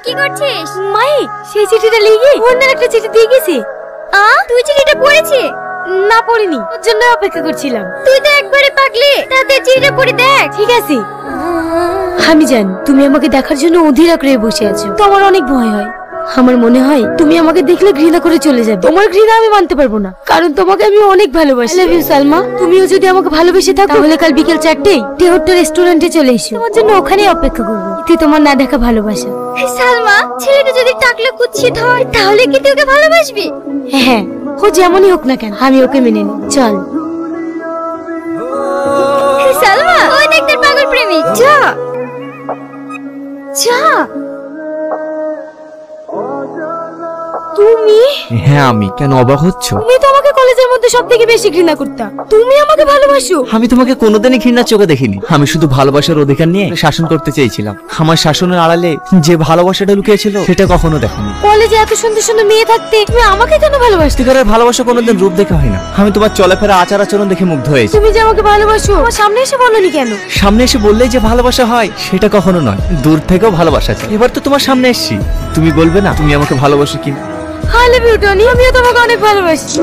কি করছিস? মাই, সেই চিঠিটা লিখে অন্য একটা চিঠি দিয়ে গেছি। তুই চিঠিটা পড়েছিস? না, পড়িনি, ওর জন্য অপেক্ষা করছিলাম। তুই তো একবারে পাগলি, তাতে চিঠিটা পড়ে দেখ। ঠিক আছে, আমি জানি তুমি আমাকে দেখার জন্য অধীর আগ্রহে বসে আছো। তো আমার অনেক ভয় হয়। আমার মনে হয় তুমি আমাকে দেখলে ঘৃণা করে চলে যাবে। তোমার ঘৃণা আমি মানতে পারবো না, কারণ তোমাকে আমি অনেক ভালোবাসি। Love you Salma. তুমিও যদি আমাকে ভালোবেসে থাকো তাহলে কাল বিকেল 4টেয় টেহট্ট রেস্টুরেন্টে চলে এসো। তোমার জন্য ওখানেই অপেক্ষা করবো। এতে তোমার না দেখা ভালোবাসা। সালমা, ছেলেটা যদি টাকলা কুৎসিত হয় তাহলে কি তুই ওকে ভালোবাসবি? হ্যাঁ, ও যেমনই হোক না কেন আমি ওকে মেনে নিই। চল। সালমা, ওই দেখ তোর পাগল প্রেমিক। যা যা। তুমি? হ্যাঁ আমি। কেন অবাক হচ্ছ? তুমি তো আমাকে কলেজের মধ্যে সবথেকে বেশি ঘৃণা করতা। তুমি আমাকে ভালোবাসো? আমি তোমাকে কোনোদিনই ঘৃণার চোখে দেখিনি। আমি শুধু ভালোবাসার অধিকার নিয়ে শাসন করতে চেয়েছিলাম। আমার শাসনের আড়ালে যে ভালোবাসাটা লুকিয়েছিল সেটা কখনো দেখোনি। কলেজে এত সুন্দর সুন্দর মেয়ে থাকতে তুমি আমাকে কেন ভালোবাসতে? সত্যিকারের ভালোবাসা কোনোদিন রূপ দেখে হয় না। আমি তোমার চলাফেরা আচার আচরণ দেখে মুগ্ধ হয়েছি। তুমি যে আমাকে ভালোবাসো আমার সামনে এসে বলনি কেন? সামনে এসে বললেই যে ভালোবাসা হয় সেটা কখনো নয়, দূর থেকেও ভালোবাসা যায়। এবার তো তোমার সামনে এসেছি, তুমি বলবে না তুমি আমাকে ভালোবাসো কিনা? আই লাভ ইউ টনি, আমিও তোমাকে অনেক ভালোবাসি।